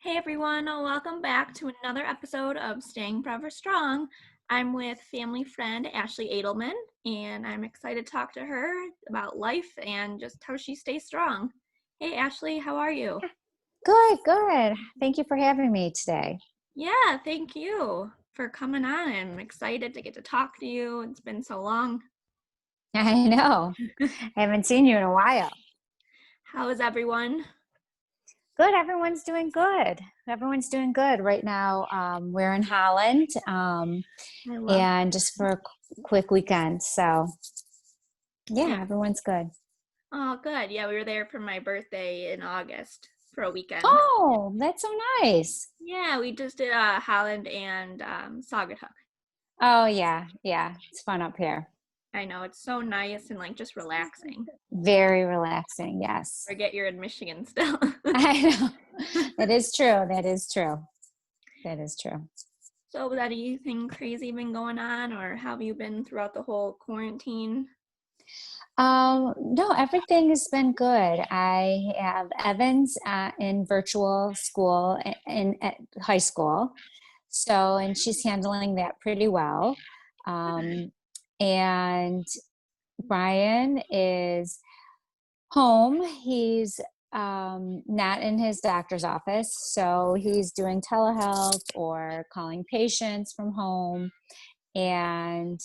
Hey everyone, welcome back to another episode of Staying Forever Strong. I'm with family friend Ashley Adelman, and I'm excited to talk to her about life and just how she stays strong. Hey Ashley, how are you? Good, good. Thank you for having me today. Yeah, thank you for coming on. I'm excited to get to talk to you. It's been so long. I know. I haven't seen you in a while. How is everyone? Good, everyone's doing good. Everyone's doing good right now. We're in Holland, I love and just for a quick weekend. So, Yeah. yeah, everyone's good. Oh, good. Yeah, we were there for my birthday in August for a weekend. Oh, that's so nice. Yeah, we just did Holland and Saugatuck. Oh, yeah, yeah. It's fun up here. I know, it's so nice and like just relaxing. Very relaxing. Yes. Forget you're in Michigan still. I know. That is true. That is true. That is true. So, was that anything crazy been going on, or how have you been throughout the whole quarantine? No, everything has been good. I have Evans in virtual school in at high school. So, and she's handling that pretty well. Um, and Brian is home. He's not in his doctor's office. So he's doing telehealth or calling patients from home and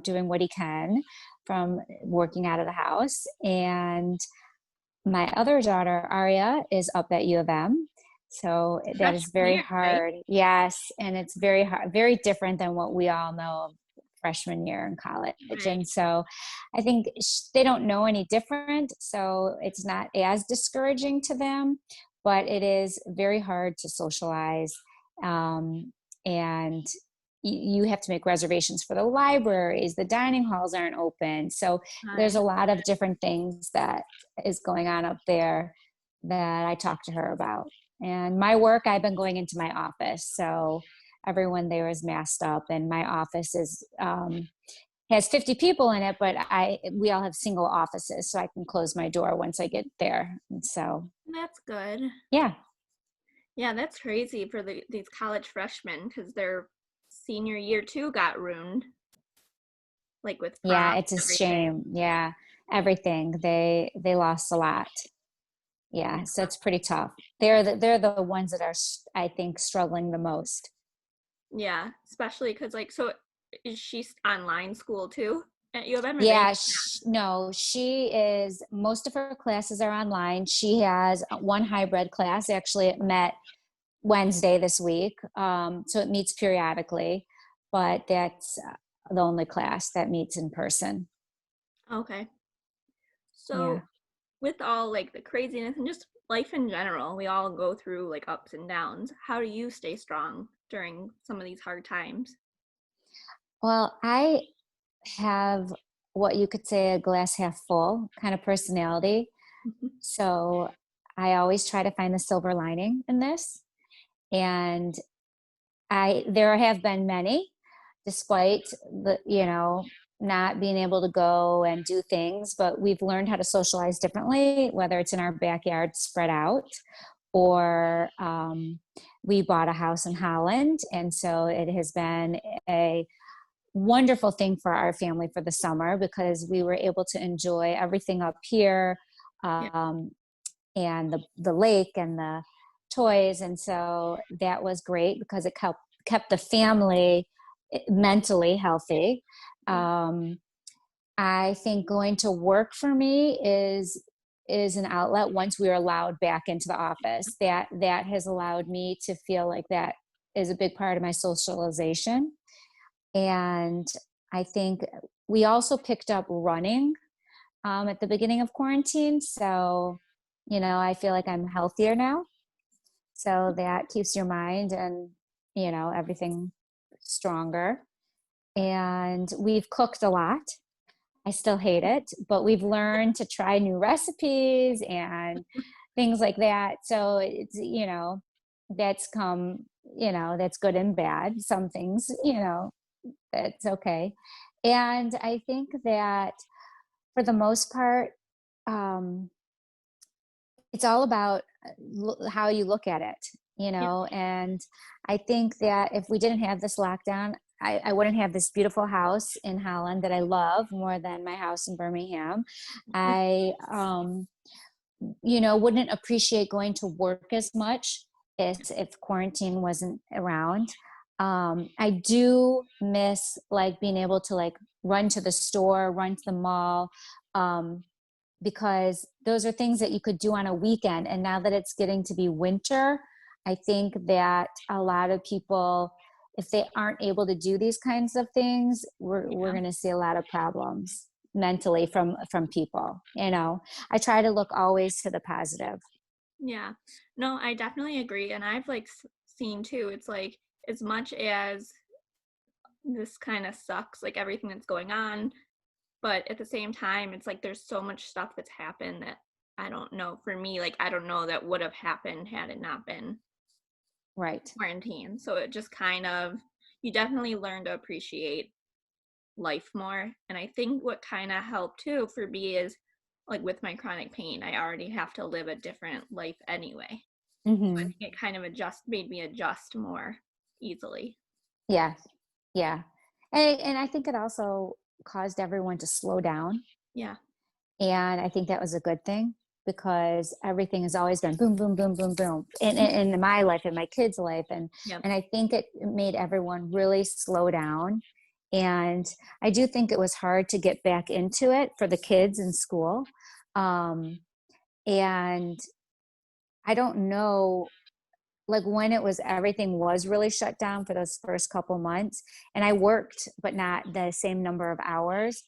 doing what he can from working out of the house. And my other daughter, Aria, is up at U of M. So that is Freshman very year, right? hard. Yes. And it's very hard, very different than what we all know of freshman year in college. Right. And so I think they don't know any different. So it's not as discouraging to them, but it is very hard to socialize. And you have to make reservations for the libraries. The dining halls aren't open. So there's Hi. a lot of different things that is going on up there that I talked to her about. And my work, I've been going into my office. So everyone there is masked up, and my office is has 50 people in it, but we all have single offices, so I can close my door once I get there. And so, That's good. yeah, Yeah, that's crazy for these college freshmen because their senior year too got ruined, like with prom yeah, it's a and everything. shame. Yeah, everything they lost a lot. Yeah, so it's pretty tough. They're the ones that are, I think, struggling the most. Yeah, especially because like, so is she online school too at U of M, or they? Yeah, no, she is, most of her classes are online. She has one hybrid class. Actually, it met Wednesday this week. So it meets periodically, but that's the only class that meets in person. Okay. Yeah. So with all like the craziness and just life in general, we all go through like ups and downs. How do you stay strong during some of these hard times? Well, I have what you could say a glass half full kind of personality. So I always try to find the silver lining in this. And there have been many, despite not being able to go and do things, but we've learned how to socialize differently, whether it's in our backyard spread out or we bought a house in Holland. And so it has been a wonderful thing for our family for the summer because we were able to enjoy everything up here, Yeah. um, and the lake and the toys. And so that was great because it kept the family mentally healthy. Yeah. Um, I think going to work for me is an outlet once we are allowed back into the office. That has allowed me to feel like that is a big part of my socialization. And I think we also picked up running at the beginning of quarantine. So, I feel like I'm healthier now. So that keeps your mind and, everything stronger. And we've cooked a lot. I still hate it, but we've learned to try new recipes and things like that. So it's, that's that's good and bad. Some things, that's okay. And I think that for the most part, um, it's all about how you look at it, Yeah. and I think that if we didn't have this lockdown, I wouldn't have this beautiful house in Holland that I love more than my house in Birmingham. I wouldn't appreciate going to work as much as if quarantine wasn't around. I do miss like being able to like run to the store, run to the mall, um, because those are things that you could do on a weekend. And now that it's getting to be winter, I think that a lot of people, if they aren't able to do these kinds of things, we're Yeah. going to see a lot of problems mentally from people. I try to look always to the positive. Yeah. No, I definitely agree. And I've like seen too, it's like as much as this kind of sucks, like everything that's going on, but at the same time, it's like there's so much stuff that's happened that I don't know. For me, like I don't know that would have happened had it not been Right. quarantine. So it just kind of, you definitely learn to appreciate life more. And I think what kind of helped too for me is like with my chronic pain, I already have to live a different life anyway. I Hmm. think it kind of made me adjust more easily. Yeah. Yeah. And I think it also caused everyone to slow down. Yeah. And I think that was a good thing because everything has always been boom, boom, boom, boom, boom in my life, in my kids' life. And, Yep. and I think it made everyone really slow down. And I do think it was hard to get back into it for the kids in school. Um, and I don't know, like when it was everything was really shut down for those first couple months, and I worked, but not the same number of hours.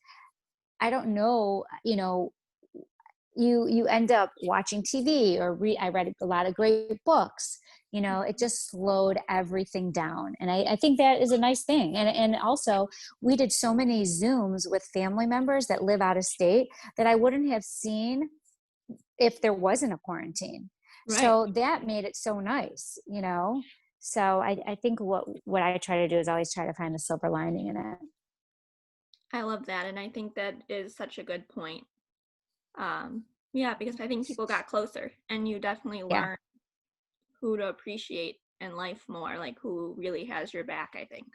I don't know, you end up watching TV or I read a lot of great books. It just slowed everything down, and I think that is a nice thing. And also, we did so many Zooms with family members that live out of state that I wouldn't have seen if there wasn't a quarantine. Right. So that made it so nice. So I think what I try to do is always try to find the silver lining in it. I love that. And I think that is such a good point. Yeah, because I think people got closer and you definitely Yeah. learn who to appreciate in life more, like who really has your back, I think.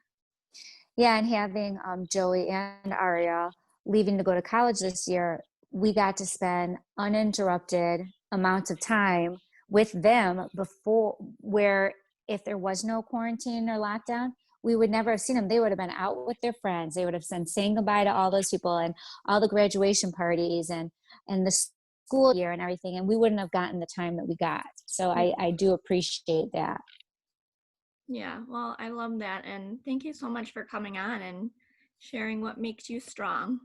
Yeah, and having Joey and Aria leaving to go to college this year, we got to spend uninterrupted amounts of time with them before, where if there was no quarantine or lockdown, we would never have seen them. They would have been out with their friends. They would have been saying goodbye to all those people and all the graduation parties and the school year and everything, and we wouldn't have gotten the time that we got. So Yeah. I do appreciate that. Yeah, well, I love that. And thank you so much for coming on and sharing what makes you strong.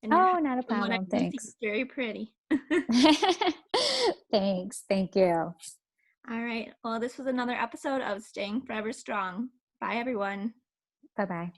And your house, Oh, not a from what I problem. can see, is Thanks. very pretty. Thanks. Thank you. All right. Well, this was another episode of Staying Forever Strong. Bye, everyone. Bye bye.